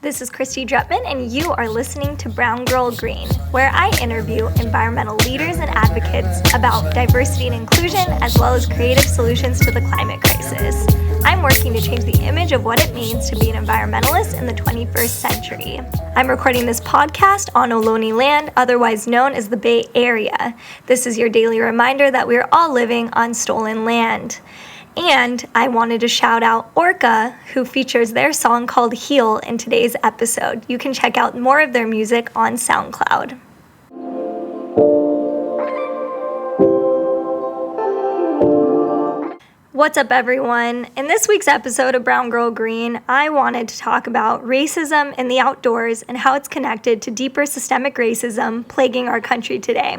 This is Kristy and you are listening to Brown Girl Green, where I interview environmental leaders and advocates about diversity and inclusion, as well as creative solutions to the climate crisis. I'm working to change the image of what it means to be an environmentalist in the 21st century. I'm recording this podcast on Ohlone land, otherwise known as the Bay Area. This is your daily reminder that we are all living on stolen land. And I wanted to shout out Orca, who features their song called Heal in today's episode. You can check out more of their music on SoundCloud. What's up, everyone? In this week's episode of Brown Girl Green, I wanted to talk about racism in the outdoors and how it's connected to deeper systemic racism plaguing our country today.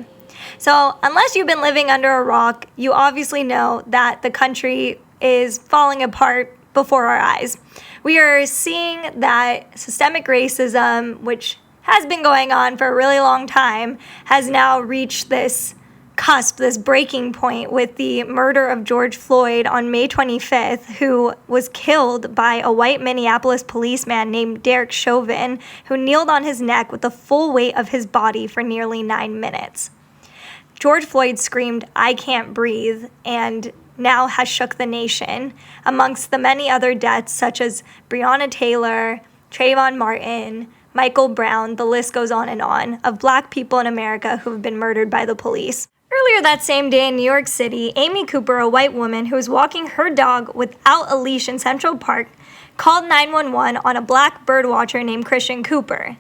So unless you've been living under a rock, you obviously know that the country is falling apart before our eyes. We are seeing that systemic racism, which has been going on for a really long time, has now reached this cusp, this breaking point with the murder of George Floyd on May 25th, who was killed by a white Minneapolis policeman named Derek Chauvin, who kneeled on his neck with the full weight of his body for nearly 9 minutes. George Floyd screamed, "I can't breathe," and now has shook the nation, amongst the many other deaths such as Breonna Taylor, Trayvon Martin, Michael Brown, the list goes on, of Black people in America who have been murdered by the police. Earlier that same day in New York City, Amy Cooper, a white woman who was walking her dog without a leash in Central Park, called 911 on a Black birdwatcher named Christian Cooper.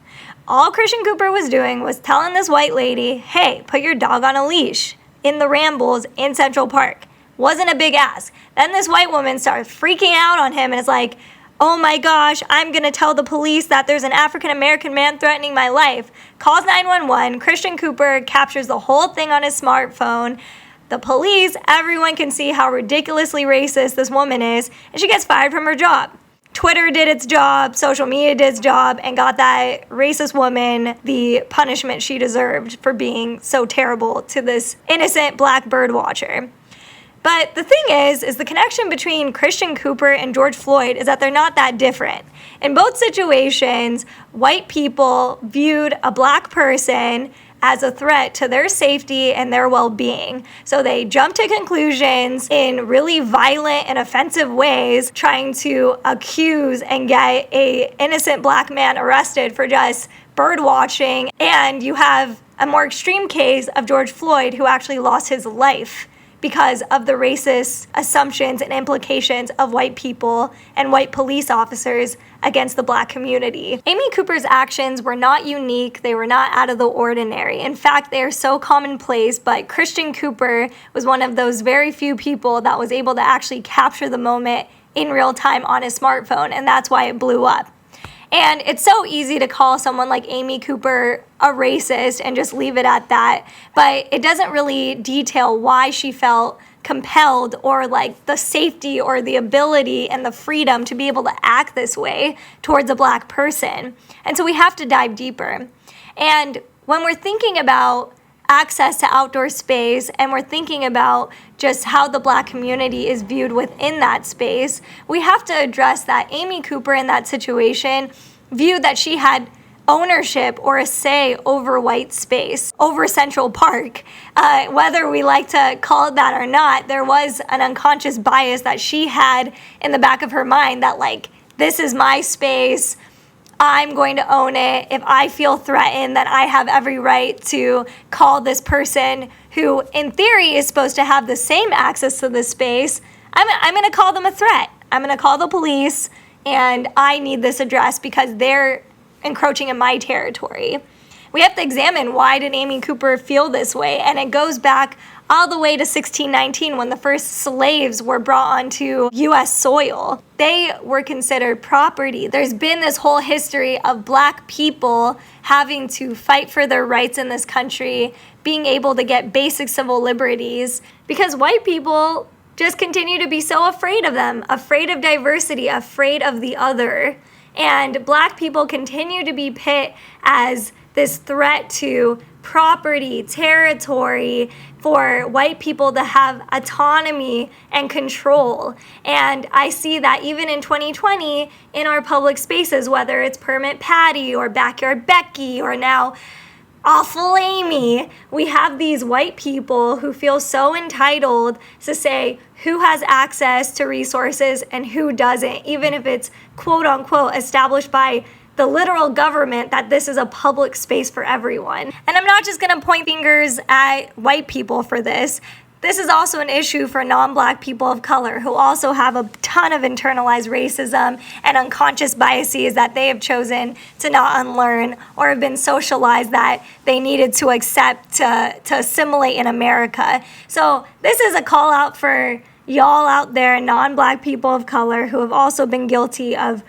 All Christian Cooper was doing was telling this white lady, hey, put your dog on a leash in the rambles in Central Park. Wasn't a big ask. Then this white woman starts freaking out on him and is like, oh my gosh, I'm going to tell the police that there's an African-American man threatening my life. Calls 911. Christian Cooper captures the whole thing on his smartphone. The police, everyone can see how ridiculously racist this woman is, and she gets fired from her job. Twitter did its job, social media did its job, and got that racist woman the punishment she deserved for being so terrible to this innocent Black bird watcher. But the thing is the connection between Christian Cooper and George Floyd is that they're not that different. In both situations, white people viewed a Black person as a threat to their safety and their well-being. So they jump to conclusions in really violent and offensive ways, trying to accuse and get an innocent Black man arrested for just bird watching. And you have a more extreme case of George Floyd, who actually lost his life because of the racist assumptions and implications of white people and white police officers against the Black community. Amy Cooper's actions were not unique. They were not out of the ordinary. In fact, they are so commonplace, but Christian Cooper was one of those very few people that was able to actually capture the moment in real time on his smartphone, and that's why it blew up. And it's so easy to call someone like Amy Cooper a racist and just leave it at that, but it doesn't really detail why she felt compelled or like the safety or the ability and the freedom to be able to act this way towards a Black person. And so we have to dive deeper. And when we're thinking about access to outdoor space and we're thinking about just how the Black community is viewed within that space, we have to address that Amy Cooper in that situation viewed that she had ownership or a say over white space, over Central Park. Whether we like to call it that or not, there was an unconscious bias that she had in the back of her mind that like, this is my space, I'm going to own it. If I feel threatened, then I have every right to call this person who, in theory, is supposed to have the same access to this space. I'm going to call them a threat. I'm going to call the police, and I need this addressed because they're encroaching in my territory. We have to examine, why did Amy Cooper feel this way? And it goes back all the way to 1619 when the first slaves were brought onto U.S. soil. They were considered property. There's been this whole history of Black people having to fight for their rights in this country, being able to get basic civil liberties, because white people just continue to be so afraid of them, afraid of diversity, afraid of the other. And Black people continue to be pit as this threat to property, territory, for white people to have autonomy and control. And I see that even in 2020 in our public spaces, whether it's Permit Patty or Backyard Becky or now Awful Amy, we have these white people who feel so entitled to say who has access to resources and who doesn't, even if it's quote unquote established by the literal government that this is a public space for everyone. And I'm not just gonna point fingers at white people for this. This is also an issue for non-Black people of color who also have a ton of internalized racism and unconscious biases that they have chosen to not unlearn or have been socialized that they needed to accept to assimilate in America. So this is a call out for y'all out there, non-Black people of color who have also been guilty of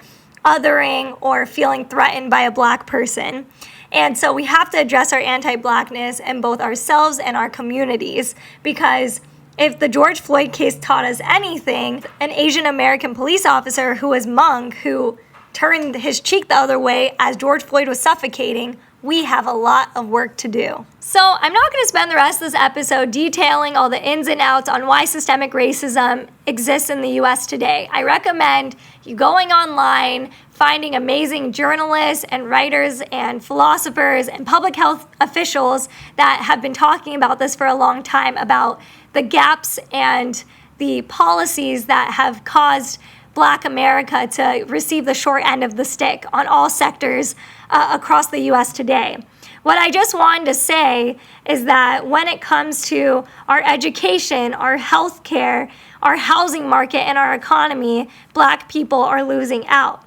othering or feeling threatened by a Black person. And so we have to address our anti-Blackness in both ourselves and our communities, because if the George Floyd case taught us anything, an Asian American police officer who was Hmong, who turned his cheek the other way as George Floyd was suffocating, we have a lot of work to do. So I'm not going to spend the rest of this episode detailing all the ins and outs on why systemic racism exists in the US today. I recommend you going online, finding amazing journalists and writers and philosophers and public health officials that have been talking about this for a long time, about the gaps and the policies that have caused Black America to receive the short end of the stick on all sectors across the US today. What I just wanted to say is that when it comes to our education, our healthcare, our housing market, and our economy, Black people are losing out.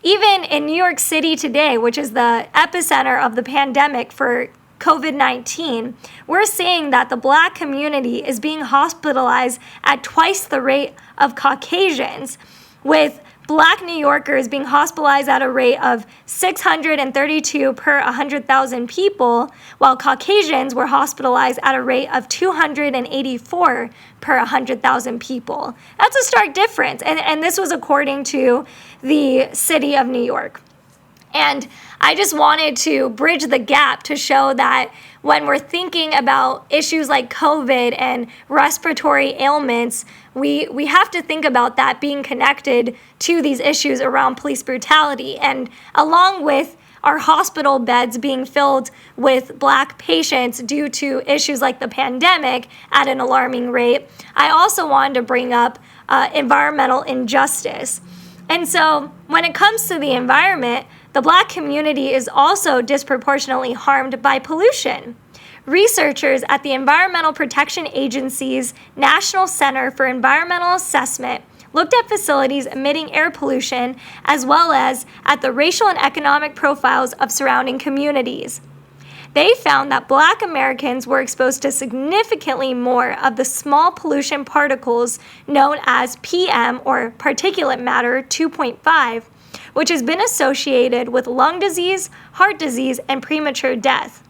Even in New York City today, which is the epicenter of the pandemic for COVID-19, we're seeing that the Black community is being hospitalized at twice the rate of Caucasians, with Black New Yorkers being hospitalized at a rate of 632 per 100,000 people, while Caucasians were hospitalized at a rate of 284 per 100,000 people. That's a stark difference, and this was according to the city of New York. And I just wanted to bridge the gap to show that when we're thinking about issues like COVID and respiratory ailments, we have to think about that being connected to these issues around police brutality. And along with our hospital beds being filled with Black patients due to issues like the pandemic at an alarming rate, I also wanted to bring up environmental injustice. And so when it comes to the environment, the Black community is also disproportionately harmed by pollution. Researchers at the Environmental Protection Agency's National Center for Environmental Assessment looked at facilities emitting air pollution as well as at the racial and economic profiles of surrounding communities. They found that Black Americans were exposed to significantly more of the small pollution particles known as PM, or particulate matter 2.5, which has been associated with lung disease, heart disease, and premature death.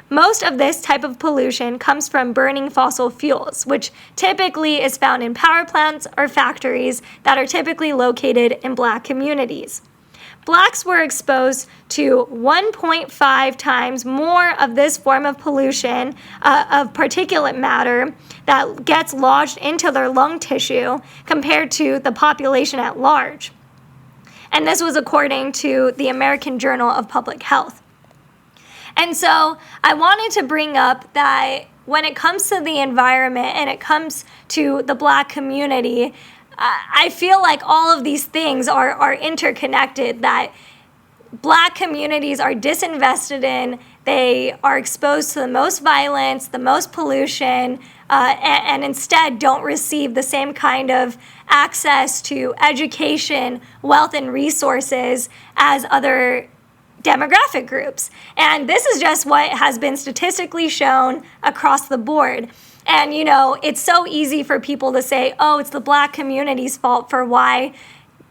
Most of this type of pollution comes from burning fossil fuels, which typically is found in power plants or factories that are typically located in Black communities. Blacks were exposed to 1.5 times more of this form of pollution, of particulate matter that gets lodged into their lung tissue compared to the population at large. And this was according to the American Journal of Public Health. And so I wanted to bring up that when it comes to the environment and it comes to the Black community, I feel like all of these things are interconnected, that Black communities are disinvested in, they are exposed to the most violence, the most pollution, and instead don't receive the same kind of access to education, wealth, and resources as other demographic groups. And this is just what has been statistically shown across the board. And, it's so easy for people to say, oh, it's the Black community's fault for why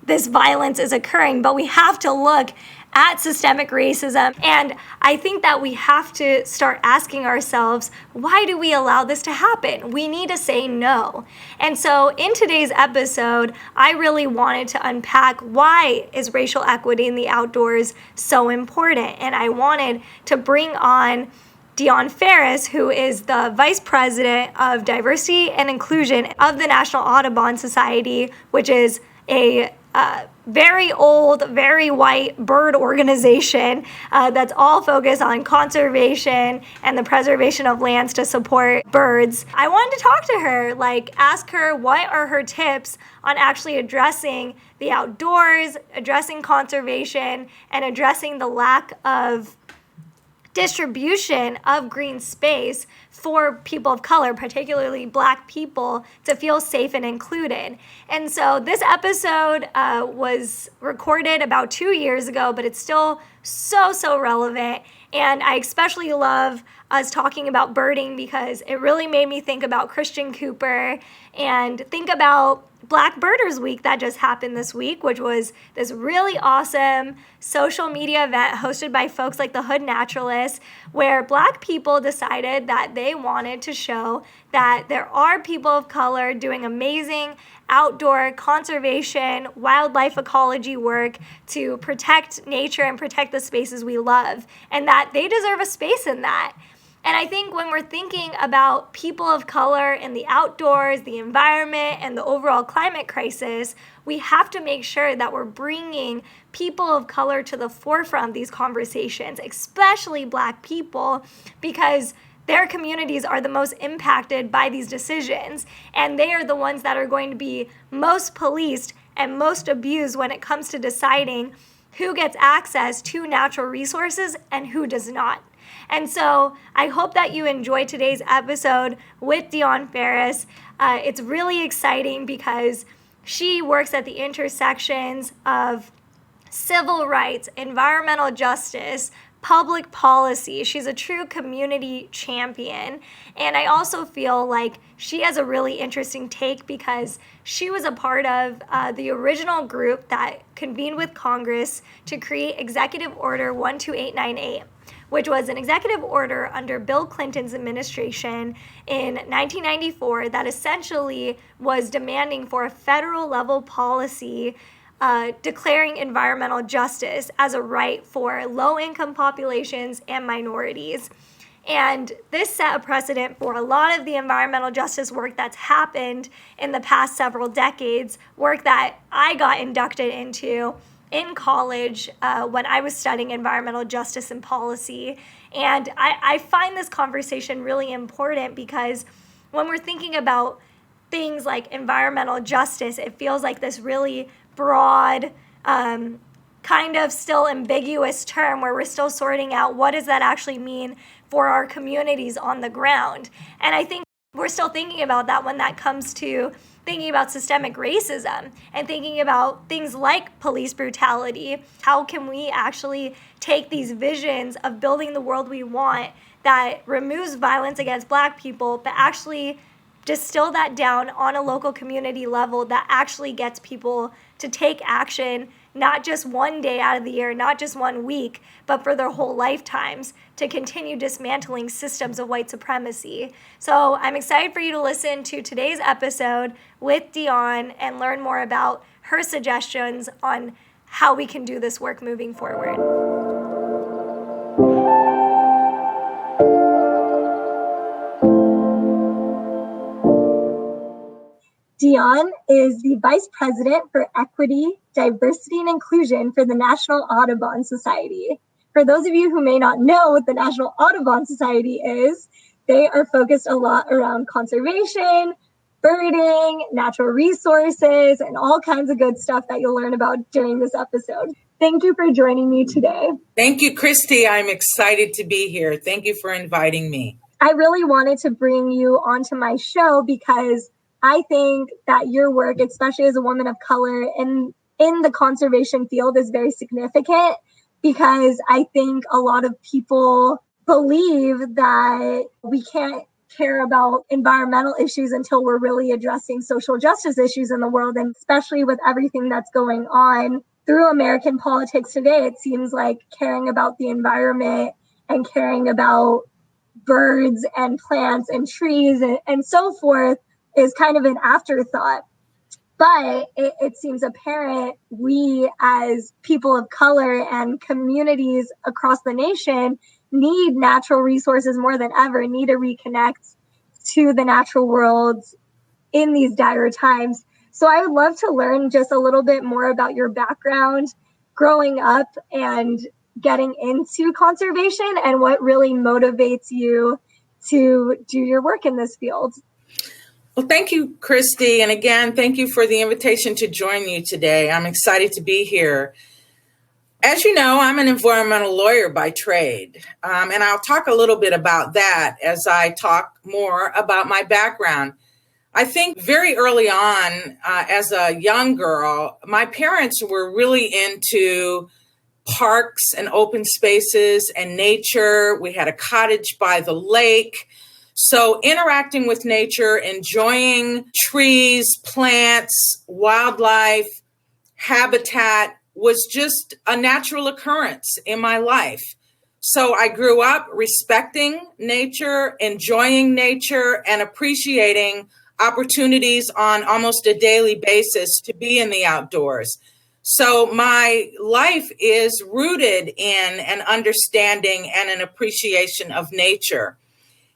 this violence is occurring, but we have to look at systemic racism. And I think that we have to start asking ourselves, why do we allow this to happen? We need to say no. And so in today's episode, I really wanted to unpack why is racial equity in the outdoors so important. And I wanted to bring on Deeohn Ferris, who is the Vice President of Diversity and Inclusion of the National Audubon Society, which is a very old, very white bird organization that's all focused on conservation and the preservation of lands to support birds. I wanted to talk to her, ask her what are her tips on actually addressing the outdoors, addressing conservation, and addressing the lack of distribution of green space for people of color, particularly Black people, to feel safe and included. And so this episode was recorded about 2 years ago, but it's still so relevant. And I especially love us talking about birding because it really made me think about Christian Cooper and think about Black Birders Week that just happened this week, which was this really awesome social media event hosted by folks like the Hood Naturalists, where Black people decided that they wanted to show that there are people of color doing amazing outdoor conservation, wildlife ecology work to protect nature and protect the spaces we love, and that they deserve a space in that. And I think when we're thinking about people of color in the outdoors, the environment, and the overall climate crisis, we have to make sure that we're bringing people of color to the forefront of these conversations, especially Black people, because their communities are the most impacted by these decisions, and they are the ones that are going to be most policed and most abused when it comes to deciding who gets access to natural resources and who does not. And so I hope that you enjoyed today's episode with Deeohn Ferris. It's really exciting because she works at the intersections of civil rights, environmental justice, public policy. She's a true community champion. And I also feel like she has a really interesting take because she was a part of the original group that convened with Congress to create Executive Order 12898. Which was an executive order under Bill Clinton's administration in 1994 that essentially was demanding for a federal level policy declaring environmental justice as a right for low-income populations and minorities. And this set a precedent for a lot of the environmental justice work that's happened in the past several decades, work that I got inducted into in college when I was studying environmental justice and policy. And I find this conversation really important because when we're thinking about things like environmental justice, it feels like this really broad, kind of still ambiguous term where we're still sorting out what does that actually mean for our communities on the ground. And I think we're still thinking about that when that comes to thinking about systemic racism and thinking about things like police brutality. How can we actually take these visions of building the world we want that removes violence against Black people, but actually distill that down on a local community level that actually gets people to take action, not just one day out of the year, not just 1 week, but for their whole lifetimes to continue dismantling systems of white supremacy. So I'm excited for you to listen to today's episode with Deeohn and learn more about her suggestions on how we can do this work moving forward. Deeohn is the Vice President for Equity, Diversity, and Inclusion for the National Audubon Society. For those of you who may not know what the National Audubon Society is, they are focused a lot around conservation, birding, natural resources, and all kinds of good stuff that you'll learn about during this episode. Thank you for joining me today. Thank you, Kristy. I'm excited to be here. Thank you for inviting me. I really wanted to bring you onto my show because I think that your work, especially as a woman of color in the conservation field, is very significant because I think a lot of people believe that we can't care about environmental issues until we're really addressing social justice issues in the world. And especially with everything that's going on through American politics today, it seems like caring about the environment and caring about birds and plants and trees and so forth is kind of an afterthought. But it seems apparent we as people of color and communities across the nation need natural resources more than ever, need to reconnect to the natural world in these dire times. So I would love to learn just a little bit more about your background growing up and getting into conservation and what really motivates you to do your work in this field. Well, thank you, Kristy. And again, thank you for the invitation to join you today. I'm excited to be here. As you know, I'm an environmental lawyer by trade, and I'll talk a little bit about that as I talk more about my background. I think very early on, as a young girl, my parents were really into parks and open spaces and nature. We had a cottage by the lake. So interacting with nature, enjoying trees, plants, wildlife, habitat was just a natural occurrence in my life. So I grew up respecting nature, enjoying nature, and appreciating opportunities on almost a daily basis to be in the outdoors. So my life is rooted in an understanding and an appreciation of nature.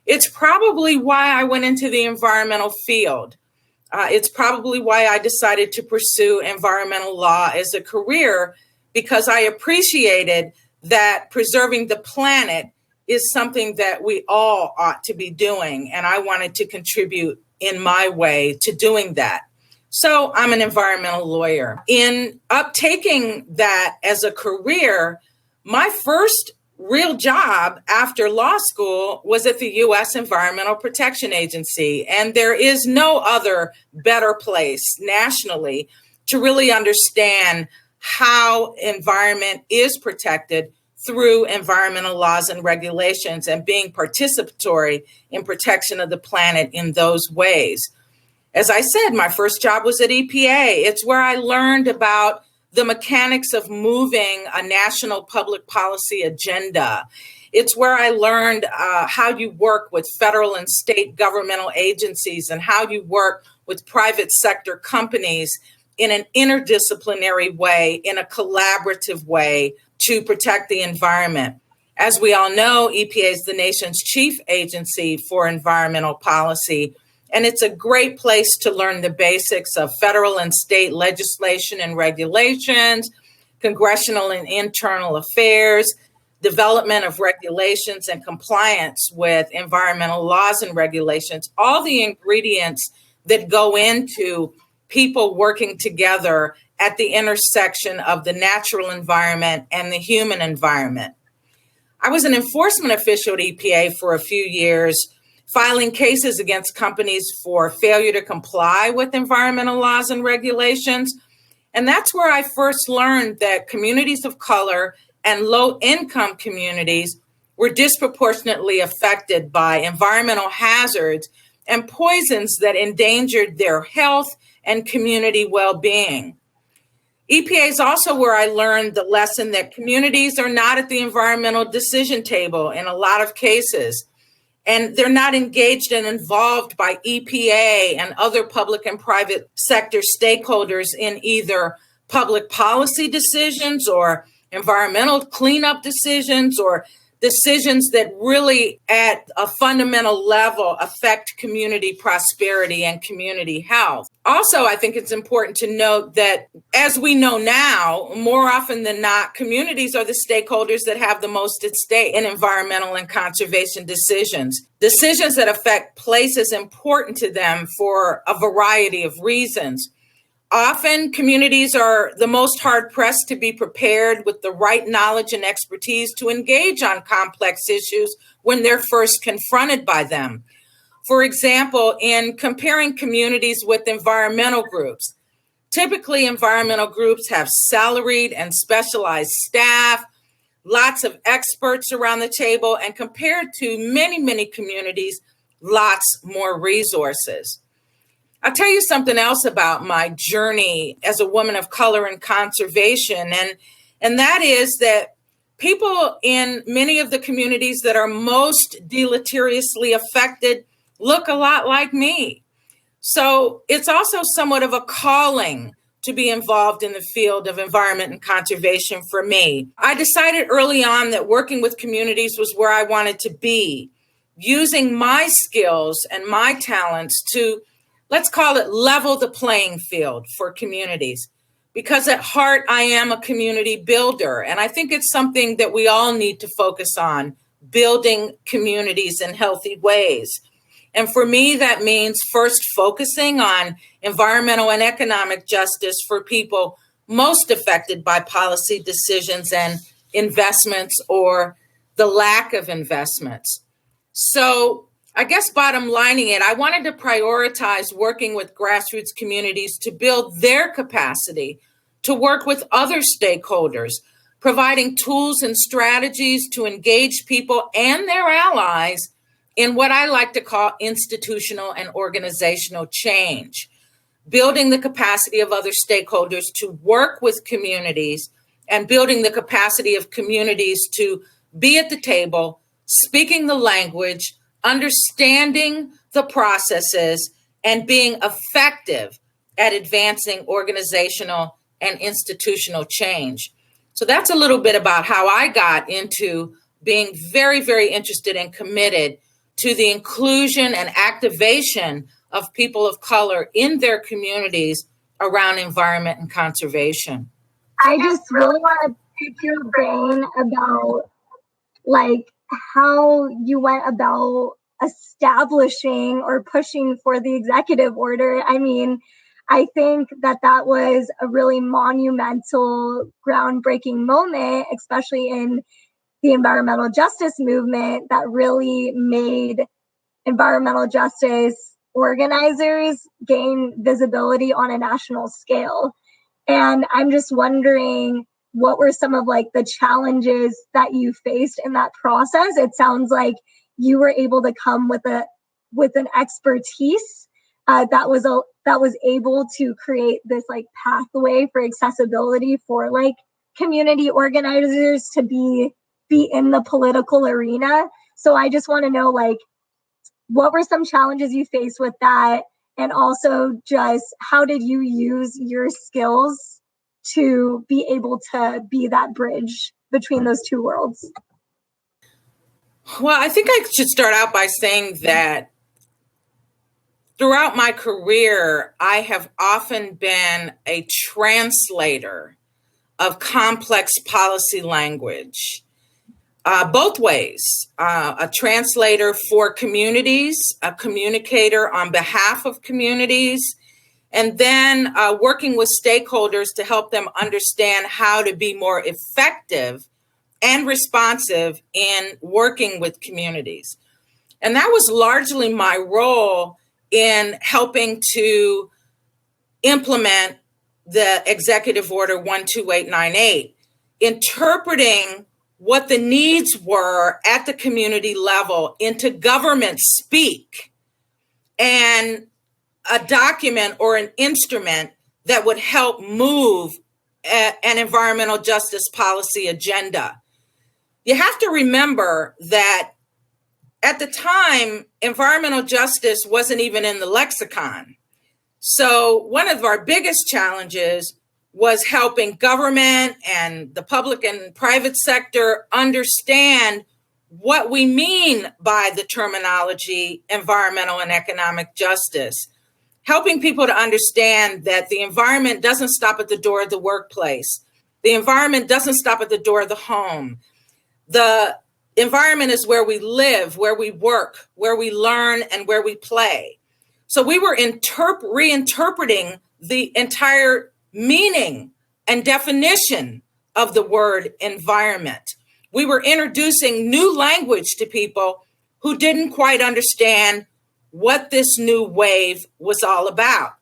It's probably why I went into the environmental field. It's probably why I decided to pursue environmental law as a career, because I appreciated that preserving the planet is something that we all ought to be doing. And I wanted to contribute in my way to doing that. So I'm an environmental lawyer. In uptaking that as a career, my first real job after law school was at the U.S. Environmental Protection Agency. And there is no other better place nationally to really understand how environment is protected through environmental laws and regulations and being participatory in protection of the planet in those ways. As I said, my first job was at EPA. It's where I learned about the mechanics of moving a national public policy agenda. It's where I learned how you work with federal and state governmental agencies and how you work with private sector companies in an interdisciplinary way, in a collaborative way to protect the environment. As we all know, EPA is the nation's chief agency for environmental policy. And it's a great place to learn the basics of federal and state legislation and regulations, congressional and internal affairs, development of regulations and compliance with environmental laws and regulations, all the ingredients that go into people working together at the intersection of the natural environment and the human environment. I was an enforcement official at EPA for a few years, filing cases against companies for failure to comply with environmental laws and regulations. And that's where I first learned that communities of color and low-income communities were disproportionately affected by environmental hazards and poisons that endangered their health and community well-being. EPA is also where I learned the lesson that communities are not at the environmental decision table in a lot of cases. And they're not engaged and involved by EPA and other public and private sector stakeholders in either public policy decisions or environmental cleanup decisions or decisions that really at a fundamental level affect community prosperity and community health. Also, I think it's important to note that as we know now, more often than not, communities are the stakeholders that have the most at stake in environmental and conservation decisions. Decisions that affect places important to them for a variety of reasons. Often, communities are the most hard-pressed to be prepared with the right knowledge and expertise to engage on complex issues when they're first confronted by them. For example, in comparing communities with environmental groups, typically environmental groups have salaried and specialized staff, lots of experts around the table, and compared to many, many communities, lots more resources. I'll tell you something else about my journey as a woman of color in conservation, and that is that people in many of the communities that are most deleteriously affected look a lot like me. So it's also somewhat of a calling to be involved in the field of environment and conservation for me. I decided early on that working with communities was where I wanted to be, using my skills and my talents to, let's call it, level the playing field for communities. Because at heart, I am a community builder. And I think it's something that we all need to focus on, building communities in healthy ways. And for me, that means first focusing on environmental and economic justice for people most affected by policy decisions and investments or the lack of investments. So I guess bottom lining it, I wanted to prioritize working with grassroots communities to build their capacity to work with other stakeholders, providing tools and strategies to engage people and their allies in what I like to call institutional and organizational change, building the capacity of other stakeholders to work with communities and building the capacity of communities to be at the table, speaking the language, understanding the processes, and being effective at advancing organizational and institutional change. So that's a little bit about how I got into being very, very interested and committed to the inclusion and activation of people of color in their communities around environment and conservation. I just really want to pick your brain about like how you went about establishing or pushing for the executive order. I mean, I think that was a really monumental, groundbreaking moment, especially in the environmental justice movement, that really made environmental justice organizers gain visibility on a national scale. And I'm just wondering, what were some of like the challenges that you faced in that process? It sounds like you were able to come with an expertise that was able to create this like pathway for accessibility for like community organizers to be in the political arena. So I just want to know, like, what were some challenges you faced with that? And also just how did you use your skills to be able to be that bridge between those two worlds? Well, I think I should start out by saying that throughout my career, I have often been a translator of complex policy language, both ways, a translator for communities, a communicator on behalf of communities, and then working with stakeholders to help them understand how to be more effective and responsive in working with communities. And that was largely my role in helping to implement the Executive Order 12898, interpreting what the needs were at the community level into government speak, and a document or an instrument that would help move an environmental justice policy agenda. You have to remember that at the time, environmental justice wasn't even in the lexicon. So one of our biggest challenges was helping government and the public and private sector understand what we mean by the terminology environmental and economic justice, helping people to understand that the environment doesn't stop at the door of the workplace. The environment doesn't stop at the door of the home. The environment is where we live, where we work, where we learn, and where we play. So we were reinterpreting the entire meaning and definition of the word environment. We were introducing new language to people who didn't quite understand what this new wave was all about.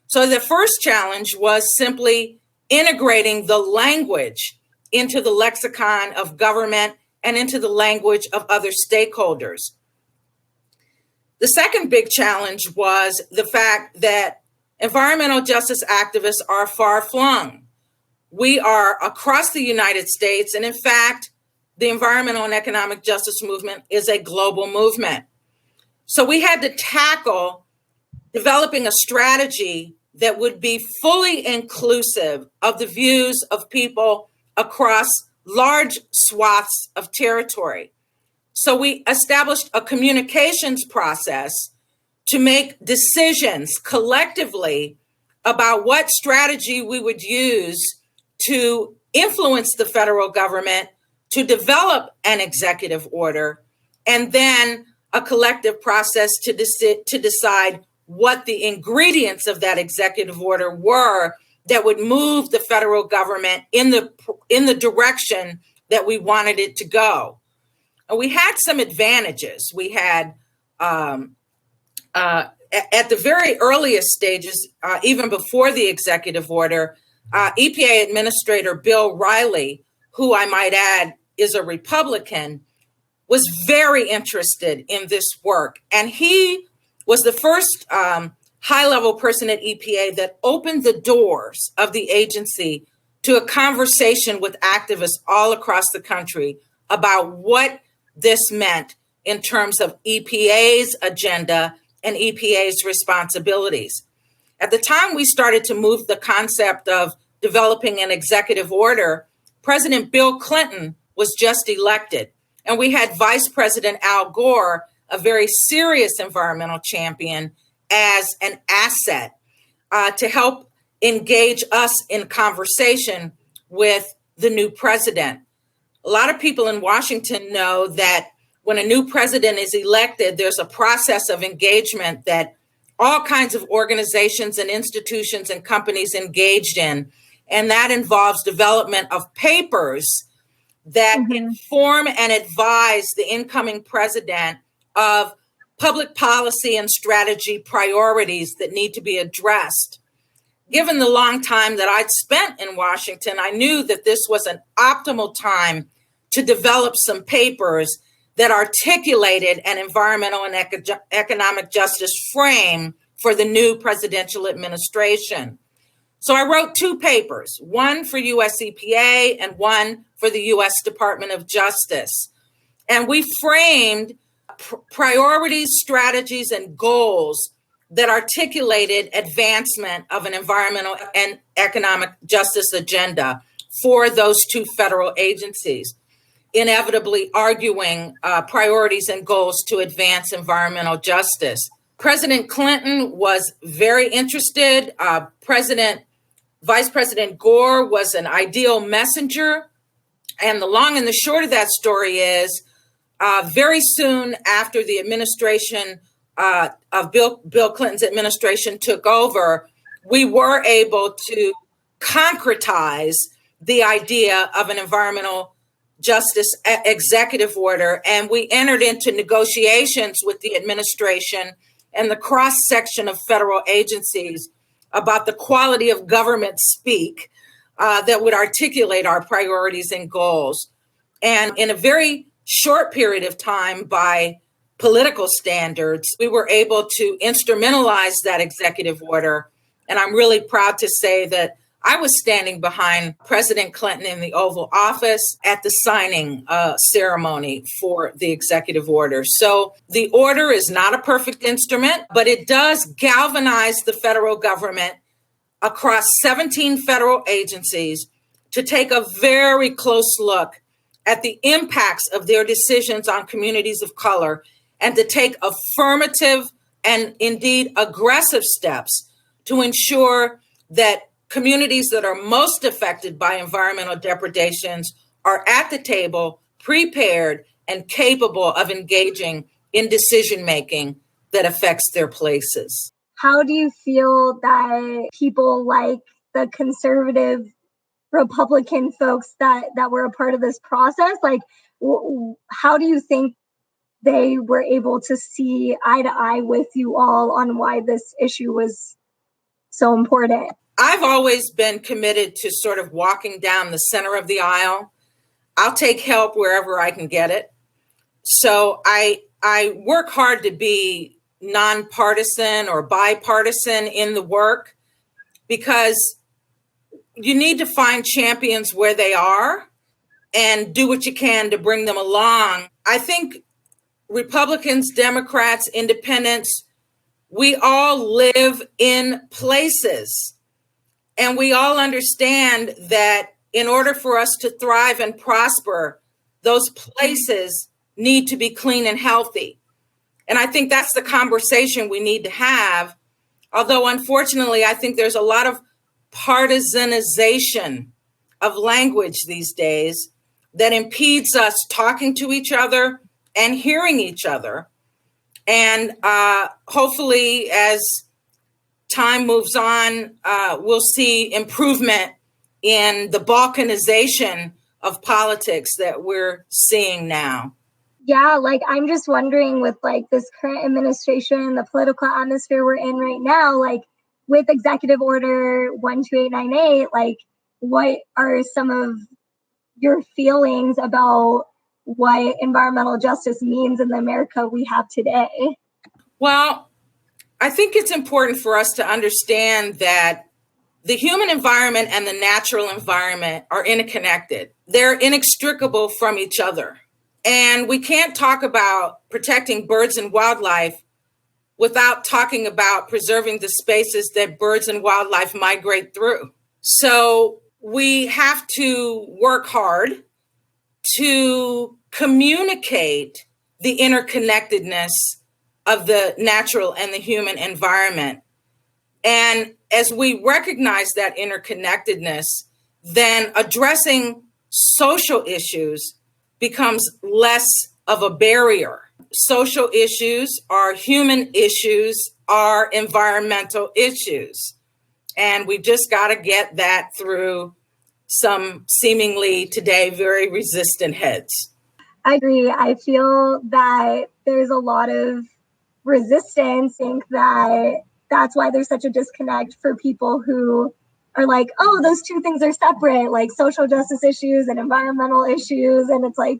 So the first challenge was simply integrating the language into the lexicon of government and into the language of other stakeholders. The second big challenge was the fact that environmental justice activists are far-flung. We are across the United States, and in fact, the environmental and economic justice movement is a global movement. So we had to tackle developing a strategy that would be fully inclusive of the views of people across large swaths of territory. So we established a communications process to make decisions collectively about what strategy we would use to influence the federal government to develop an executive order, and then a collective process to decide what the ingredients of that executive order were that would move the federal government in the direction that we wanted it to go. And we had some advantages. We had, at the very earliest stages, even before the executive order, EPA Administrator Bill Riley, who I might add is a Republican, was very interested in this work. And he was the first high-level person at EPA that opened the doors of the agency to a conversation with activists all across the country about what this meant in terms of EPA's agenda and EPA's responsibilities. At the time we started to move the concept of developing an executive order, President Bill Clinton was just elected. And we had Vice President Al Gore, a very serious environmental champion, as an asset to help engage us in conversation with the new president. A lot of people in Washington know that when a new president is elected, there's a process of engagement that all kinds of organizations and institutions and companies engaged in. And that involves development of papers that inform and advise the incoming president of public policy and strategy priorities that need to be addressed. Given the long time that I'd spent in Washington, I knew that this was an optimal time to develop some papers that articulated an environmental and economic justice frame for the new presidential administration. So I wrote two papers, one for US EPA and one for the US Department of Justice. And we framed priorities, strategies, and goals that articulated advancement of an environmental and economic justice agenda for those two federal agencies, inevitably arguing priorities and goals to advance environmental justice. President Clinton was very interested. Vice President Gore was an ideal messenger. And the long and the short of that story is very soon after the administration of Bill Clinton's administration took over, we were able to concretize the idea of an environmental justice executive order. And we entered into negotiations with the administration and the cross-section of federal agencies about the quality of government speak that would articulate our priorities and goals. And in a very short period of time, by political standards, we were able to instrumentalize that executive order. And I'm really proud to say that I was standing behind President Clinton in the Oval Office at the signing ceremony for the executive order. So the order is not a perfect instrument, but it does galvanize the federal government across 17 federal agencies to take a very close look at the impacts of their decisions on communities of color and to take affirmative and indeed aggressive steps to ensure that communities that are most affected by environmental depredations are at the table, prepared, and capable of engaging in decision-making that affects their places. How do you feel that people like the conservative Republican folks that were a part of this process, like, how do you think they were able to see eye to eye with you all on why this issue was so important? I've always been committed to sort of walking down the center of the aisle. I'll take help wherever I can get it. So I work hard to be nonpartisan or bipartisan in the work, because you need to find champions where they are and do what you can to bring them along. I think Republicans, Democrats, independents, we all live in places, and we all understand that in order for us to thrive and prosper, those places need to be clean and healthy. And I think that's the conversation we need to have. Although, unfortunately, I think there's a lot of partisanization of language these days that impedes us talking to each other and hearing each other. And hopefully, as time moves on, we'll see improvement in the balkanization of politics that we're seeing now. Yeah, like I'm just wondering with like this current administration, the political atmosphere we're in right now, like with Executive Order 12898, like what are some of your feelings about what environmental justice means in the America we have today? Well, I think it's important for us to understand that the human environment and the natural environment are interconnected. They're inextricable from each other. And we can't talk about protecting birds and wildlife without talking about preserving the spaces that birds and wildlife migrate through. So we have to work hard to communicate the interconnectedness of the natural and the human environment. And as we recognize that interconnectedness, then addressing social issues becomes less of a barrier. Social issues are human issues, are environmental issues. And we just got to get that through some seemingly today very resistant heads. I agree. I feel that there's a lot of resistance. I think that that's why there's such a disconnect for people who are like, oh, those two things are separate, like social justice issues and environmental issues. And it's like,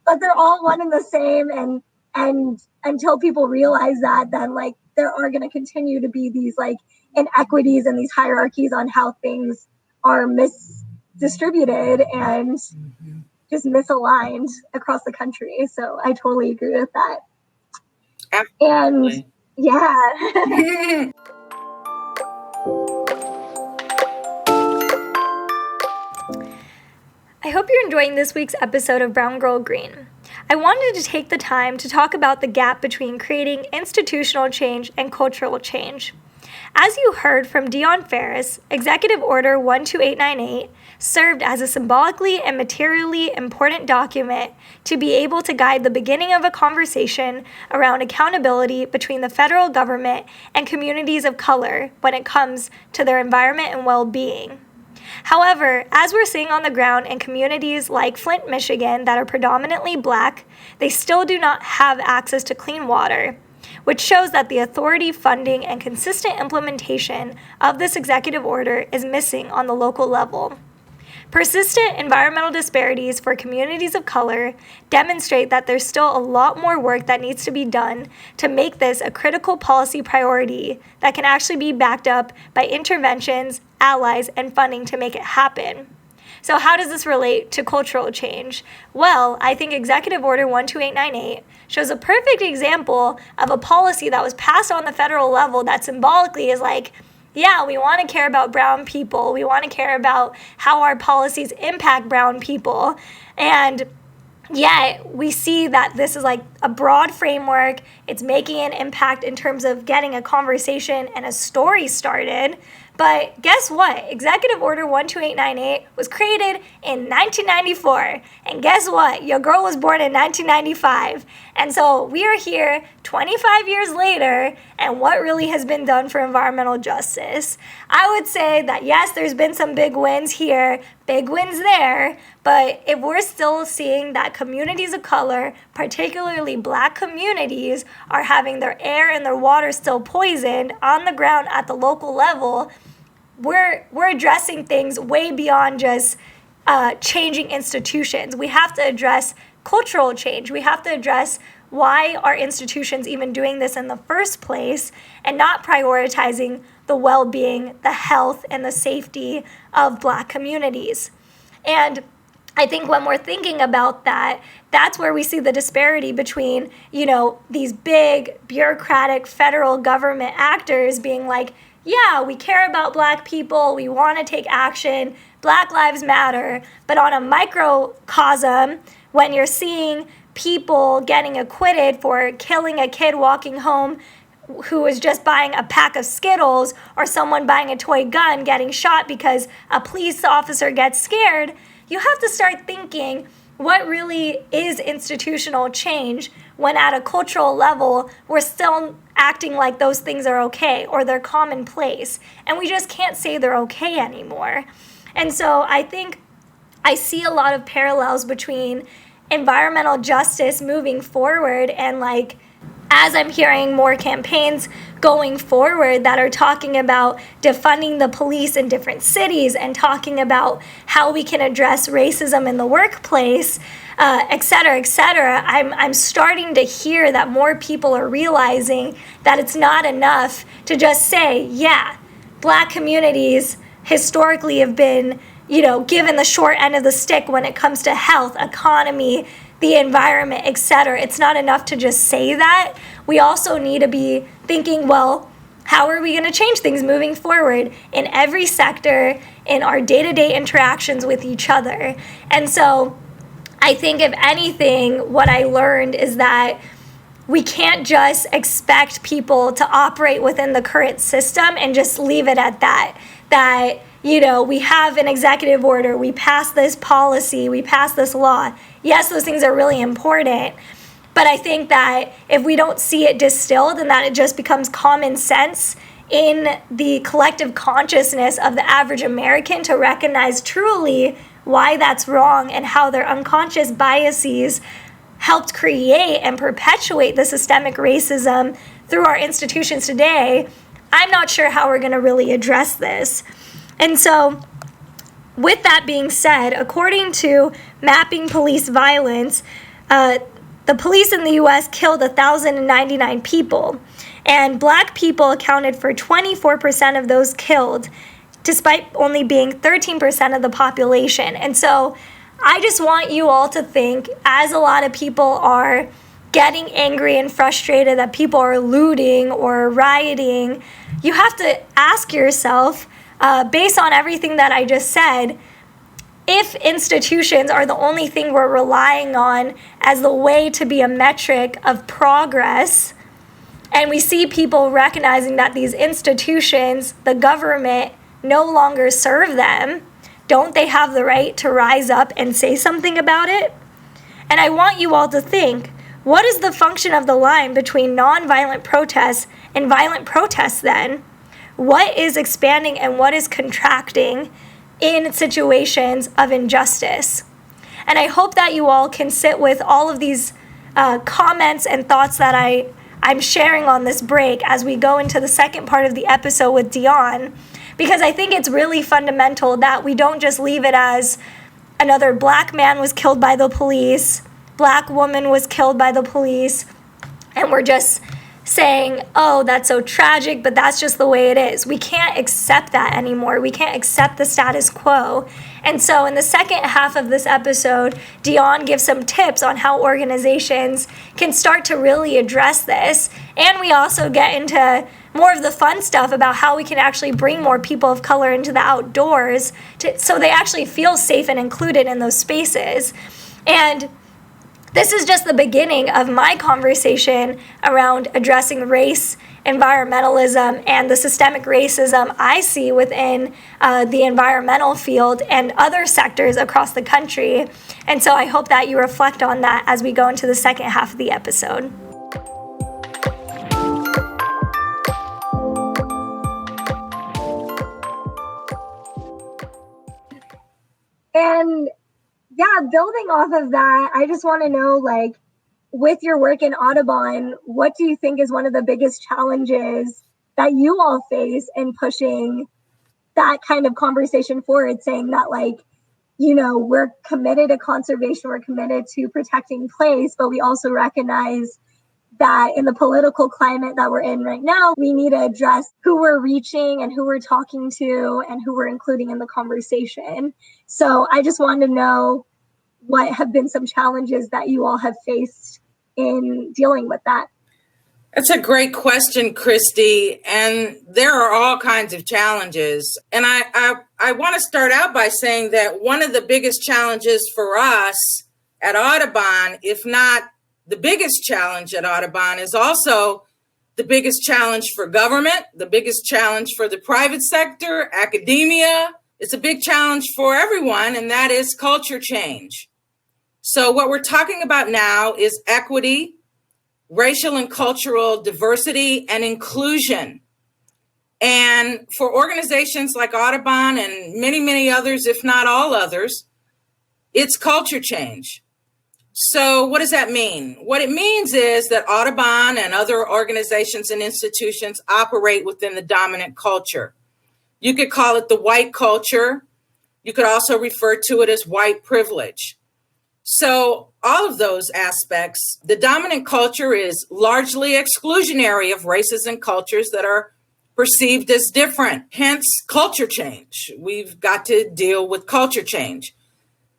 but they're all one and the same. And until people realize that, then like there are going to continue to be these like inequities and these hierarchies on how things are misdistributed and just misaligned across the country. So I totally agree with that. Absolutely. And yeah. I hope you're enjoying this week's episode of Brown Girl Green. I wanted to take the time to talk about the gap between creating institutional change and cultural change. As you heard from Deeohn Ferris, Executive Order 12898 served as a symbolically and materially important document to be able to guide the beginning of a conversation around accountability between the federal government and communities of color when it comes to their environment and well-being. However, as we're seeing on the ground in communities like Flint, Michigan, that are predominantly Black, they still do not have access to clean water, which shows that the authority, funding, and consistent implementation of this executive order is missing on the local level. Persistent environmental disparities for communities of color demonstrate that there's still a lot more work that needs to be done to make this a critical policy priority that can actually be backed up by interventions, allies, and funding to make it happen. So how does this relate to cultural change? Well, I think Executive Order 12898 shows a perfect example of a policy that was passed on the federal level that symbolically is like, yeah, we want to care about brown people. We want to care about how our policies impact brown people. And yet we see that this is like a broad framework. It's making an impact in terms of getting a conversation and a story started. But guess what? Executive Order 12898 was created in 1994. And guess what? Your girl was born in 1995. And so we are here 25 years later, and what really has been done for environmental justice? I would say that yes, there's been some big wins here, big wins there, but if we're still seeing that communities of color, particularly Black communities, are having their air and their water still poisoned on the ground at the local level, we're addressing things way beyond just changing institutions. We have to address cultural change. We have to address why are institutions even doing this in the first place and not prioritizing the well-being, the health, and the safety of Black communities? And I think when we're thinking about that, that's where we see the disparity between, these big bureaucratic federal government actors being like, yeah, we care about Black people, we want to take action, Black Lives Matter. But on a microcosm, when you're seeing people getting acquitted for killing a kid walking home who was just buying a pack of Skittles, or someone buying a toy gun getting shot because a police officer gets scared, you have to start thinking, what really is institutional change when at a cultural level we're still acting like those things are okay or they're commonplace, and we just can't say they're okay anymore. And so I think I see a lot of parallels between environmental justice moving forward and as I'm hearing more campaigns going forward that are talking about defunding the police in different cities and talking about how we can address racism in the workplace, et cetera, I'm starting to hear that more people are realizing that it's not enough to just say, yeah, Black communities historically have been, given the short end of the stick when it comes to health, economy, the environment, et cetera. It's not enough to just say that. We also need to be thinking, well, how are we going to change things moving forward in every sector, in our day-to-day interactions with each other? And so I think, if anything, what I learned is that we can't just expect people to operate within the current system and just leave it at that. We have an executive order, we pass this policy, we pass this law. Yes, those things are really important, but I think that if we don't see it distilled and that it just becomes common sense in the collective consciousness of the average American to recognize truly why that's wrong and how their unconscious biases helped create and perpetuate the systemic racism through our institutions today, I'm not sure how we're going to really address this. And so, with that being said, according to Mapping Police Violence, the police in the U.S. killed 1,099 people, and Black people accounted for 24% of those killed, despite only being 13% of the population. And so, I just want you all to think, as a lot of people are getting angry and frustrated that people are looting or rioting, you have to ask yourself, based on everything that I just said, if institutions are the only thing we're relying on as the way to be a metric of progress, and we see people recognizing that these institutions, the government, no longer serve them, don't they have the right to rise up and say something about it? And I want you all to think, what is the function of the line between nonviolent protests and violent protests then? What is expanding and what is contracting in situations of injustice? And I hope that you all can sit with all of these comments and thoughts that I'm sharing on this break as we go into the second part of the episode with Deeohn, because I think it's really fundamental that we don't just leave it as another Black man was killed by the police, Black woman was killed by the police, and we're just saying, oh, that's so tragic, but that's just the way it is. We can't accept that anymore. We can't accept the status quo. And so in the second half of this episode, Deeohn gives some tips on how organizations can start to really address this. And we also get into more of the fun stuff about how we can actually bring more people of color into the outdoors so they actually feel safe and included in those spaces. And this is just the beginning of my conversation around addressing race, environmentalism, and the systemic racism I see within the environmental field and other sectors across the country. And so I hope that you reflect on that as we go into the second half of the episode. And yeah, building off of that, I just want to know, with your work in Audubon, what do you think is one of the biggest challenges that you all face in pushing that kind of conversation forward, saying that, we're committed to conservation, we're committed to protecting place, but we also recognize that in the political climate that we're in right now, we need to address who we're reaching and who we're talking to and who we're including in the conversation. So I just wanted to know what have been some challenges that you all have faced in dealing with that. That's a great question, Kristy. And there are all kinds of challenges. And I want to start out by saying that one of the biggest challenges for us at Audubon, if not the biggest challenge at Audubon, is also the biggest challenge for government, the biggest challenge for the private sector, academia. It's a big challenge for everyone, and that is culture change. So what we're talking about now is equity, racial and cultural diversity, and inclusion. And for organizations like Audubon and many, many others, if not all others, it's culture change. So what does that mean? What it means is that Audubon and other organizations and institutions operate within the dominant culture. You could call it the white culture. You could also refer to it as white privilege. So all of those aspects, the dominant culture is largely exclusionary of races and cultures that are perceived as different, hence culture change. We've got to deal with culture change.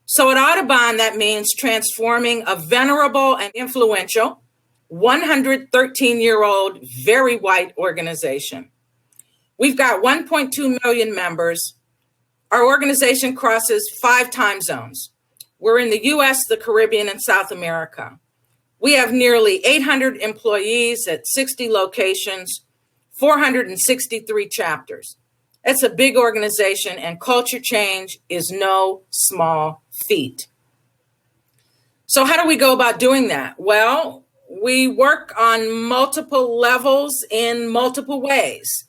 So at Audubon, that means transforming a venerable and influential 113-year-old, very white organization. We've got 1.2 million members. Our organization crosses 5 time zones. We're in the US, the Caribbean, and South America. We have nearly 800 employees at 60 locations, 463 chapters. It's a big organization, and culture change is no small feat. So how do we go about doing that? Well, we work on multiple levels in multiple ways.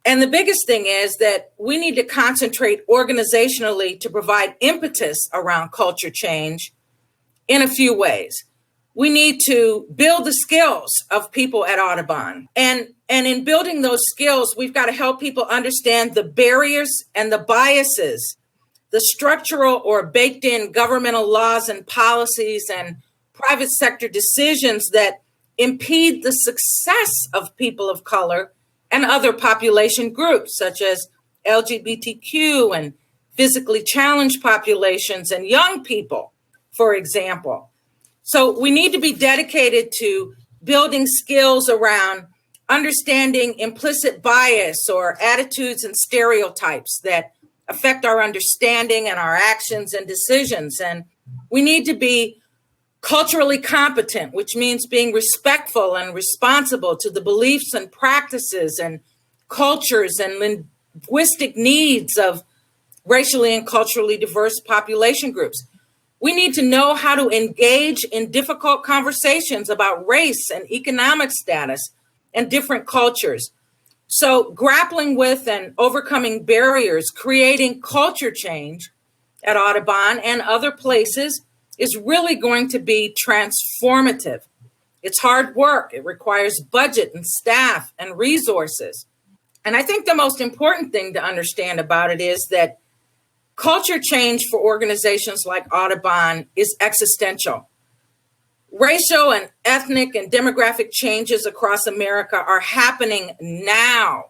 And the biggest thing is that we need to concentrate organizationally to provide impetus around culture change in a few ways. We need to build the skills of people at Audubon. And in building those skills, we've got to help people understand the barriers and the biases, the structural or baked in governmental laws and policies and private sector decisions that impede the success of people of color and other population groups, such as LGBTQ and physically challenged populations and young people, for example. So we need to be dedicated to building skills around understanding implicit bias or attitudes and stereotypes that affect our understanding and our actions and decisions. And we need to be culturally competent, which means being respectful and responsible to the beliefs and practices and cultures and linguistic needs of racially and culturally diverse population groups. We need to know how to engage in difficult conversations about race and economic status and different cultures. So grappling with and overcoming barriers, creating culture change at Audubon and other places is really going to be transformative. It's hard work. It requires budget and staff and resources. And I think the most important thing to understand about it is that culture change for organizations like Audubon is existential. Racial and ethnic and demographic changes across America are happening now,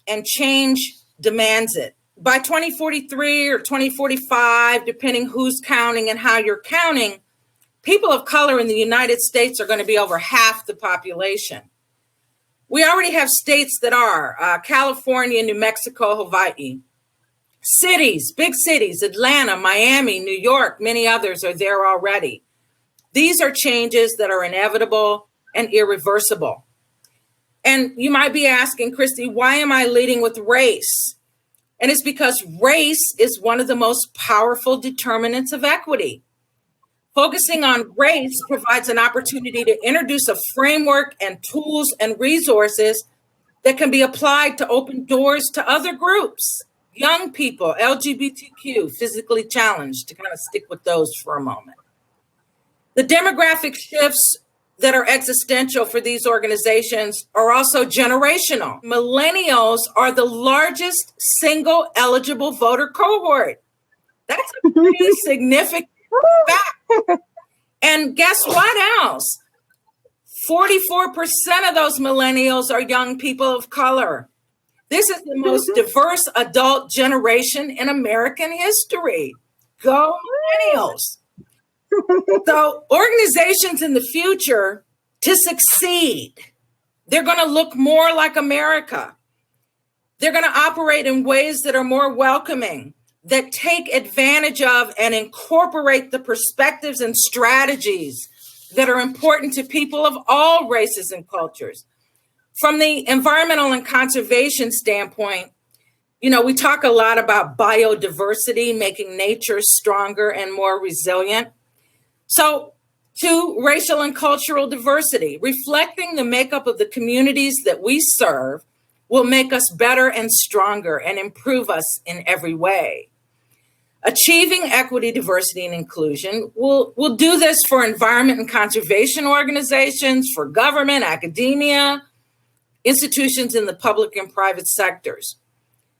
and change demands it. By 2043 or 2045, depending who's counting and how you're counting, people of color in the United States are going to be over half the population. We already have states that are California, New Mexico, Hawaii. Cities, big cities, Atlanta, Miami, New York, many others are there already. These are changes that are inevitable and irreversible. And you might be asking, Kristy, why am I leading with race? And it's because race is one of the most powerful determinants of equity. Focusing on race provides an opportunity to introduce a framework and tools and resources that can be applied to open doors to other groups, young people, LGBTQ, physically challenged, to kind of stick with those for a moment. The demographic shifts that are existential for these organizations are also generational. Millennials are the largest single eligible voter cohort. That's a pretty significant fact. And guess what else? 44% of those millennials are young people of color. This is the most diverse adult generation in American history. Go millennials. So organizations in the future, to succeed, they're going to look more like America. They're going to operate in ways that are more welcoming, that take advantage of and incorporate the perspectives and strategies that are important to people of all races and cultures. From the environmental and conservation standpoint, we talk a lot about biodiversity, making nature stronger and more resilient. So, to racial and cultural diversity, reflecting the makeup of the communities that we serve will make us better and stronger and improve us in every way. Achieving equity, diversity, and inclusion, we'll do this for environment and conservation organizations, for government, academia, institutions in the public and private sectors.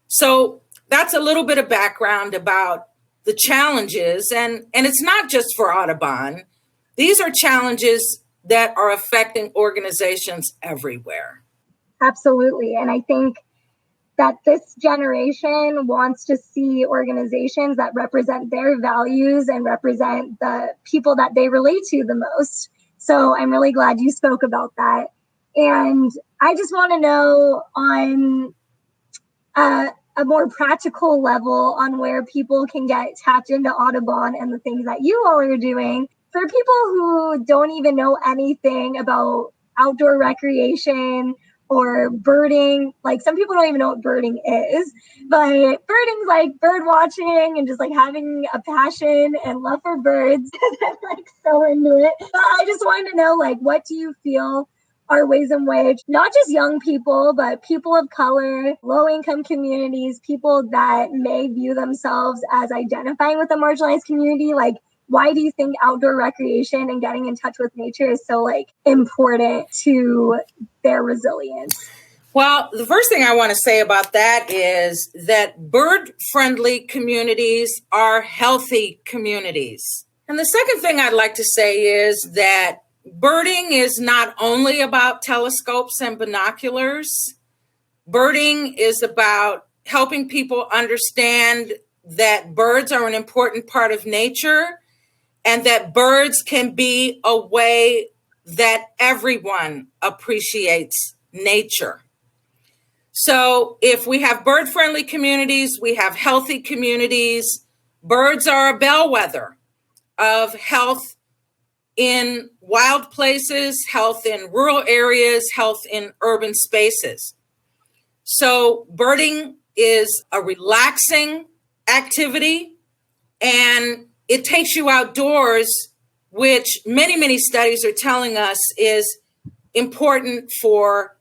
So that's a little bit of background about the challenges, and it's not just for Audubon. These are challenges that are affecting organizations everywhere. Absolutely. And I think that this generation wants to see organizations that represent their values and represent the people that they relate to the most. So I'm really glad you spoke about that. And I just want to know on a more practical level on where people can get tapped into Audubon and the things that you all are doing. For people who don't even know anything about outdoor recreation or birding, like some people don't even know what birding is, but birding's like bird watching and just like having a passion and love for birds. I'm like so into it. But I just wanted to know, like, what do you feel are ways in which not just young people, but people of color, low-income communities, people that may view themselves as identifying with a marginalized community, like, why do you think outdoor recreation and getting in touch with nature is so important to their resilience? Well, the first thing I want to say about that is that bird-friendly communities are healthy communities. And the second thing I'd like to say is that birding is not only about telescopes and binoculars. Birding is about helping people understand that birds are an important part of nature and that birds can be a way that everyone appreciates nature. So if we have bird-friendly communities, we have healthy communities. Birds are a bellwether of health in wild places, health in rural areas, health in urban spaces. So birding is a relaxing activity, and it takes you outdoors, which many, many studies are telling us is important for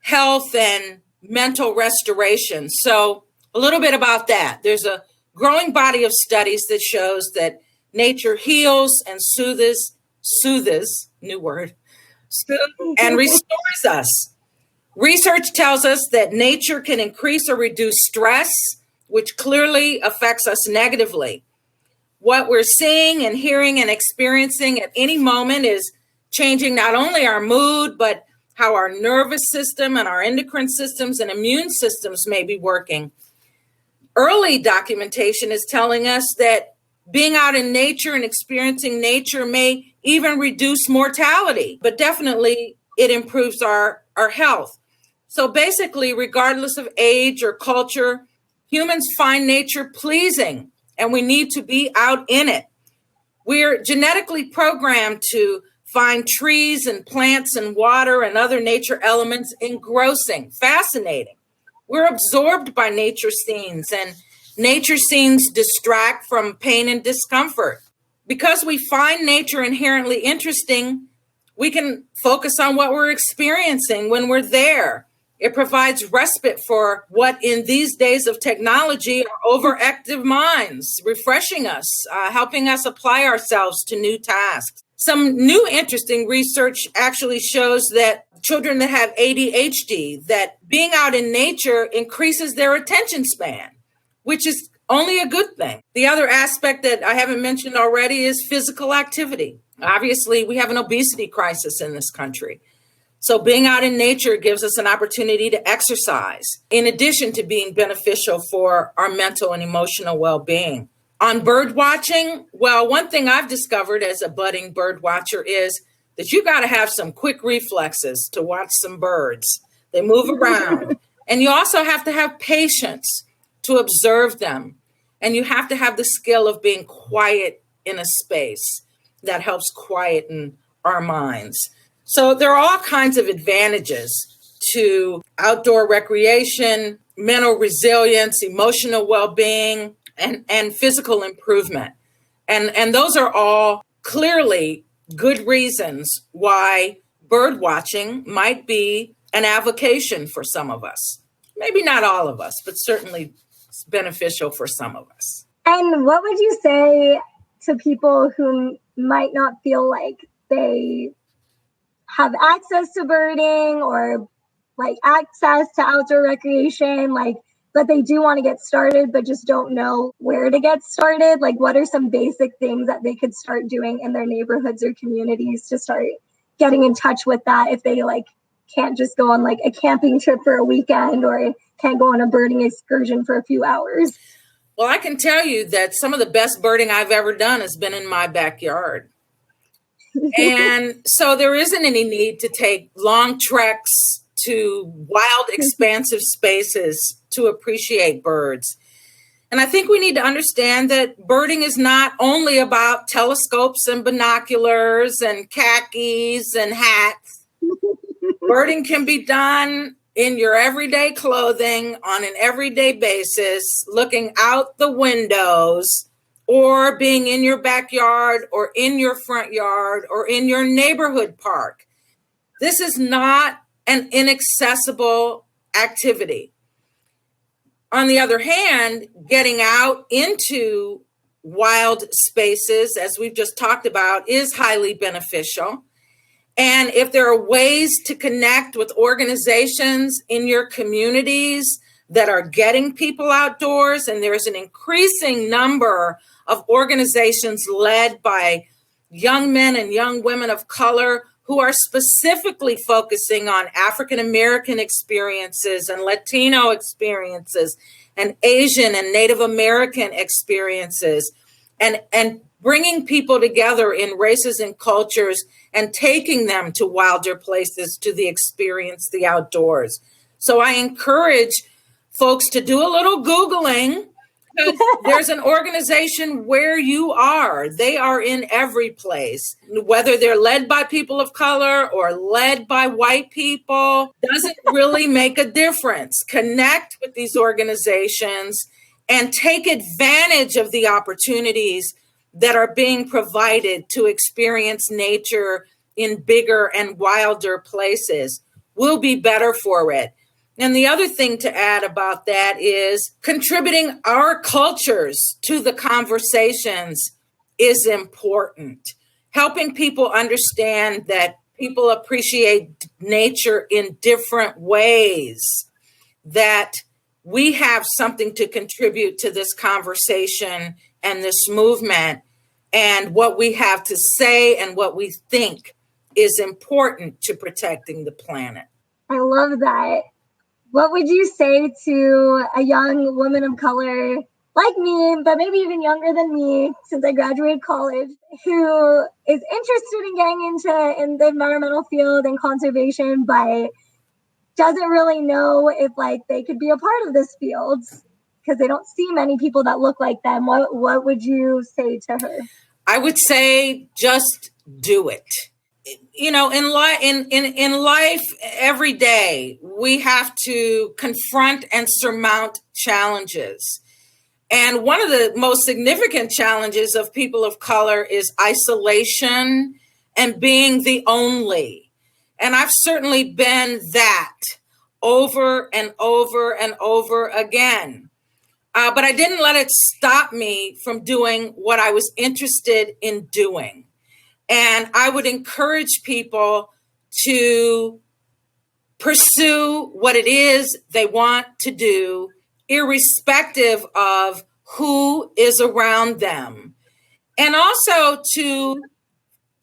health and mental restoration. So a little bit about that. There's a growing body of studies that shows that nature heals and soothes, new word, and restores us. Research tells us that nature can increase or reduce stress, which clearly affects us negatively. What we're seeing and hearing and experiencing at any moment is changing not only our mood, but how our nervous system and our endocrine systems and immune systems may be working. Early documentation is telling us that being out in nature and experiencing nature may even reduce mortality, but definitely it improves our health. So basically, regardless of age or culture, humans find nature pleasing, and we need to be out in it. We're genetically programmed to find trees and plants and water and other nature elements engrossing, fascinating. We're absorbed by nature scenes, and nature scenes distract from pain and discomfort. Because we find nature inherently interesting, we can focus on what we're experiencing when we're there. It provides respite for what in these days of technology are overactive minds, refreshing us, helping us apply ourselves to new tasks. Some new interesting research actually shows that children that have ADHD, that being out in nature increases their attention span, which is only a good thing. The other aspect that I haven't mentioned already is physical activity. Obviously, we have an obesity crisis in this country. So being out in nature gives us an opportunity to exercise, in addition to being beneficial for our mental and emotional well-being. On bird watching, well, one thing I've discovered as a budding bird watcher is that you got to have some quick reflexes to watch some birds. They move around. And you also have to have patience to observe them. And you have to have the skill of being quiet in a space that helps quieten our minds. So there are all kinds of advantages to outdoor recreation, mental resilience, emotional well-being, and physical improvement. And those are all clearly good reasons why bird watching might be an avocation for some of us. Maybe not all of us, but certainly it's beneficial for some of us. And what would you say to people who might not feel like they have access to birding or like access to outdoor recreation, like, but they do want to get started, but just don't know where to get started? Like, what are some basic things that they could start doing in their neighborhoods or communities to start getting in touch with that if they like can't just go on like a camping trip for a weekend or can't go on a birding excursion for a few hours? Well, I can tell you that some of the best birding I've ever done has been in my backyard. And so there isn't any need to take long treks to wild, expansive spaces to appreciate birds. And I think we need to understand that birding is not only about telescopes and binoculars and khakis and hats. Birding can be done in your everyday clothing on an everyday basis, looking out the windows, or being in your backyard or in your front yard or in your neighborhood park. This is not an inaccessible activity. On the other hand, getting out into wild spaces, as we've just talked about, is highly beneficial. And if there are ways to connect with organizations in your communities that are getting people outdoors, and there's an increasing number of organizations led by young men and young women of color who are specifically focusing on African American experiences and Latino experiences and Asian and Native American experiences, and bringing people together in races and cultures and taking them to wilder places to experience the outdoors. So I encourage folks to do a little Googling. There's an organization where you are. They are in every place. Whether they're led by people of color or led by white people, doesn't really make a difference. Connect with these organizations and take advantage of the opportunities that are being provided to experience nature in bigger and wilder places. We'll be better for it. And the other thing to add about that is contributing our cultures to the conversations is important. Helping people understand that people appreciate nature in different ways, that we have something to contribute to this conversation and this movement, and what we have to say and what we think is important to protecting the planet. I love that. What would you say to a young woman of color like me, but maybe even younger than me, since I graduated college, who is interested in getting into the environmental field and conservation, but doesn't really know if like they could be a part of this field because they don't see many people that look like them? What would you say to her? I would say just do it. You know, in life, every day, we have to confront and surmount challenges. And one of the most significant challenges of people of color is isolation and being the only. And I've certainly been that over and over and over again. But I didn't let it stop me from doing what I was interested in doing. And I would encourage people to pursue what it is they want to do, irrespective of who is around them, and also to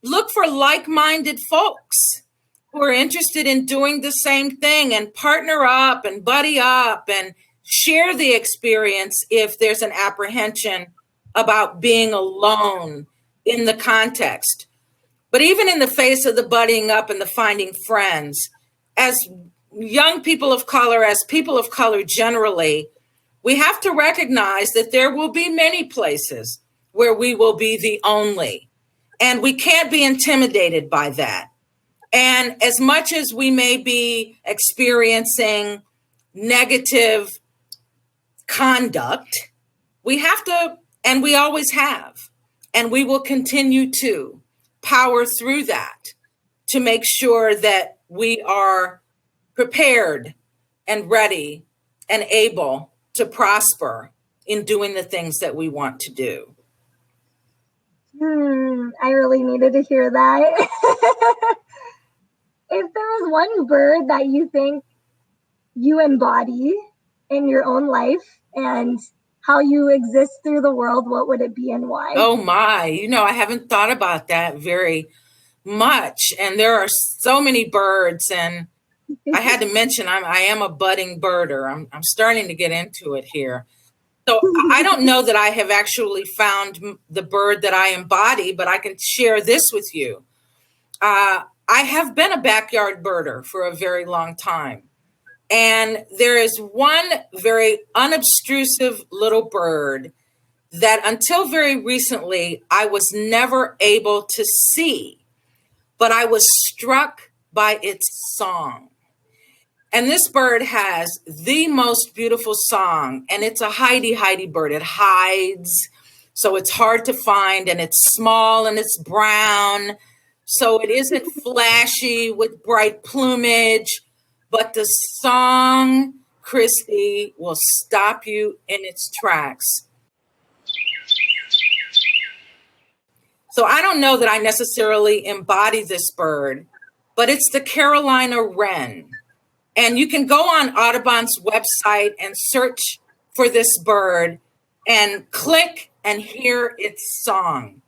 look for like-minded folks who are interested in doing the same thing, and partner up and buddy up and share the experience if there's an apprehension about being alone in the context. But even in the face of the buddying up and the finding friends, as young people of color, as people of color generally, we have to recognize that there will be many places where we will be the only, and we can't be intimidated by that. And as much as we may be experiencing negative conduct, we have to, and we always have, and we will continue to power through that to make sure that we are prepared and ready and able to prosper in doing the things that we want to do. I really needed to hear that. If there was one bird that you think you embody in your own life and how you exist through the world, what would it be and why? Oh my, I haven't thought about that very much. And there are so many birds, and I had to mention I am a budding birder. I'm starting to get into it here. So I don't know that I have actually found the bird that I embody, but I can share this with you. I have been a backyard birder for a very long time. And there is one very unobtrusive little bird that until very recently, I was never able to see, but I was struck by its song. And this bird has the most beautiful song, and it's a hidey bird. It hides, so it's hard to find, and it's small and it's brown, so it isn't flashy with bright plumage, but the song, Kristy, will stop you in its tracks. So I don't know that I necessarily embody this bird, but it's the Carolina wren. And you can go on Audubon's website and search for this bird and click and hear its song.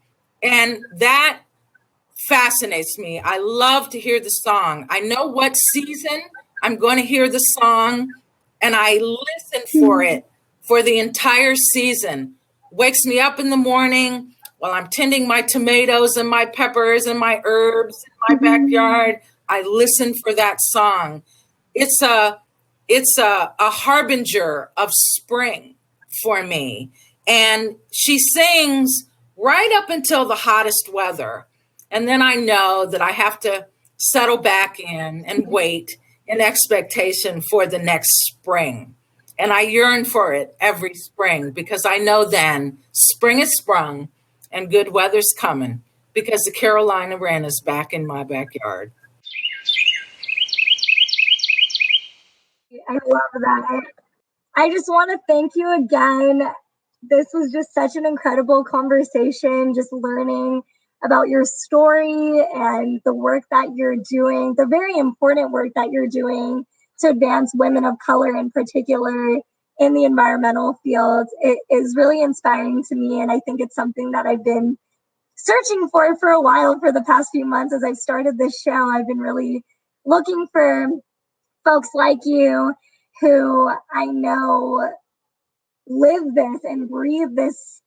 And that fascinates me. I love to hear the song. I know what season I'm going to hear the song, and I listen for it for the entire season. Wakes me up in the morning while I'm tending my tomatoes and my peppers and my herbs in my backyard. I listen for that song. It's a harbinger of spring for me. And she sings right up until the hottest weather. And then I know that I have to settle back in and wait in expectation for the next spring. And I yearn for it every spring because I know then spring is sprung and good weather's coming because the Carolina wren is back in my backyard. I love that. I just want to thank you again. This was just such an incredible conversation, just learning about your story and the work that you're doing, the very important work that you're doing to advance women of color in particular in the environmental field. It is really inspiring to me, and I think it's something that I've been searching for a while for the past few months. As I've started this show, I've been really looking for folks like you who I know live this and breathe this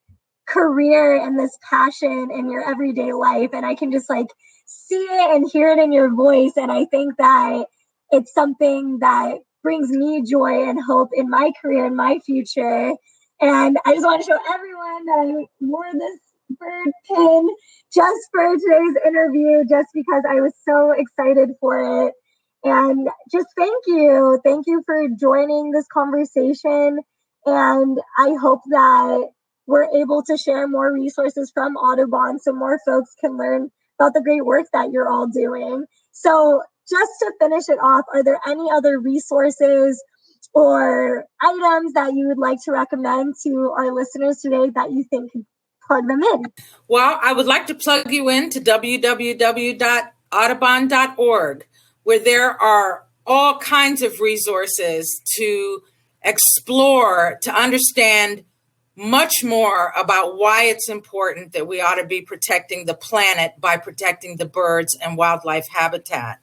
career and this passion in your everyday life. And I can just see it and hear it in your voice. And I think that it's something that brings me joy and hope in my career and my future. And I just want to show everyone that I wore this bird pin just for today's interview, just because I was so excited for it. And just thank you. Thank you for joining this conversation. And I hope that we're able to share more resources from Audubon so more folks can learn about the great work that you're all doing. So just to finish it off, are there any other resources or items that you would like to recommend to our listeners today that you think could plug them in? Well, I would like to plug you into www.audubon.org, where there are all kinds of resources to explore, to understand much more about why it's important that we ought to be protecting the planet by protecting the birds and wildlife habitat.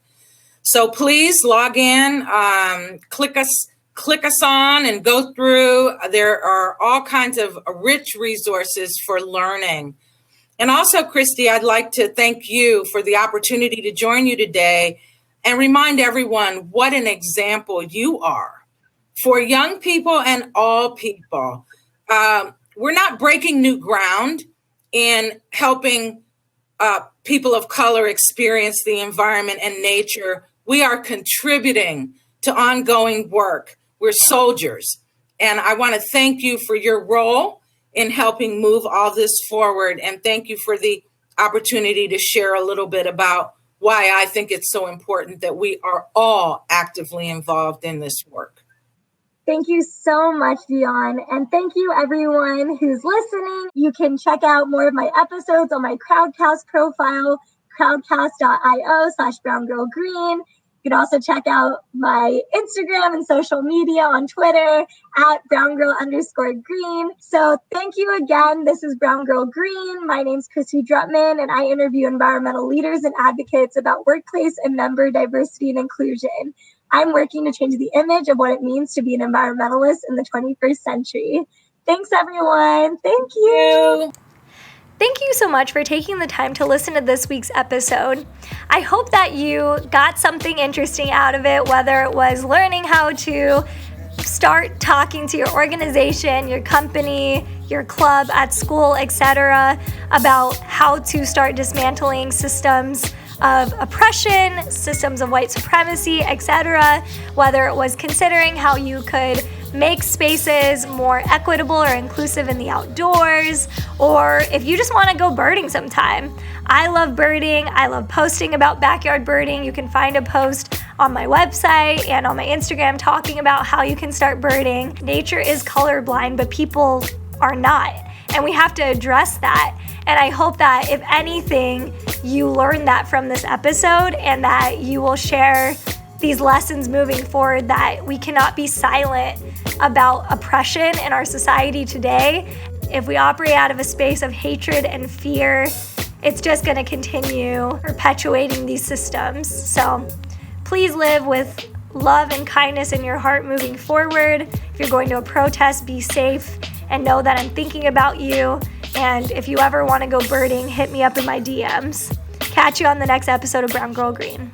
So please log in, click us on and go through. There are all kinds of rich resources for learning. And also, Kristy, I'd like to thank you for the opportunity to join you today and remind everyone what an example you are for young people and all people. We're not breaking new ground in helping people of color experience the environment and nature. We are contributing to ongoing work. We're soldiers. And I want to thank you for your role in helping move all this forward. And thank you for the opportunity to share a little bit about why I think it's so important that we are all actively involved in this work. Thank you so much, Deeohn. And thank you, everyone who's listening. You can check out more of my episodes on my Crowdcast profile, crowdcast.io/brown-girl-green. You can also check out my Instagram and social media on Twitter at @browngirl_green. So thank you again. This is Brown Girl Green. My name's Kristy Drutman, and I interview environmental leaders and advocates about workplace and member diversity and inclusion. I'm working to change the image of what it means to be an environmentalist in the 21st century. Thanks, everyone. Thank you. Thank you so much for taking the time to listen to this week's episode. I hope that you got something interesting out of it, whether it was learning how to start talking to your organization, your company, your club at school, etc., about how to start dismantling systems of oppression, systems of white supremacy, etc., whether it was considering how you could make spaces more equitable or inclusive in the outdoors, or if you just want to go birding sometime. I love birding. I love posting about backyard birding. You can find a post on my website and on my Instagram talking about how you can start birding. Nature is colorblind, but people are not. And we have to address that. And I hope that if anything, you learn that from this episode and that you will share these lessons moving forward, that we cannot be silent about oppression in our society today. If we operate out of a space of hatred and fear, it's just going to continue perpetuating these systems. So please live with love and kindness in your heart moving forward. If you're going to a protest, be safe and know that I'm thinking about you. And if you ever want to go birding, hit me up in my DMs. Catch you on the next episode of Brown Girl Green.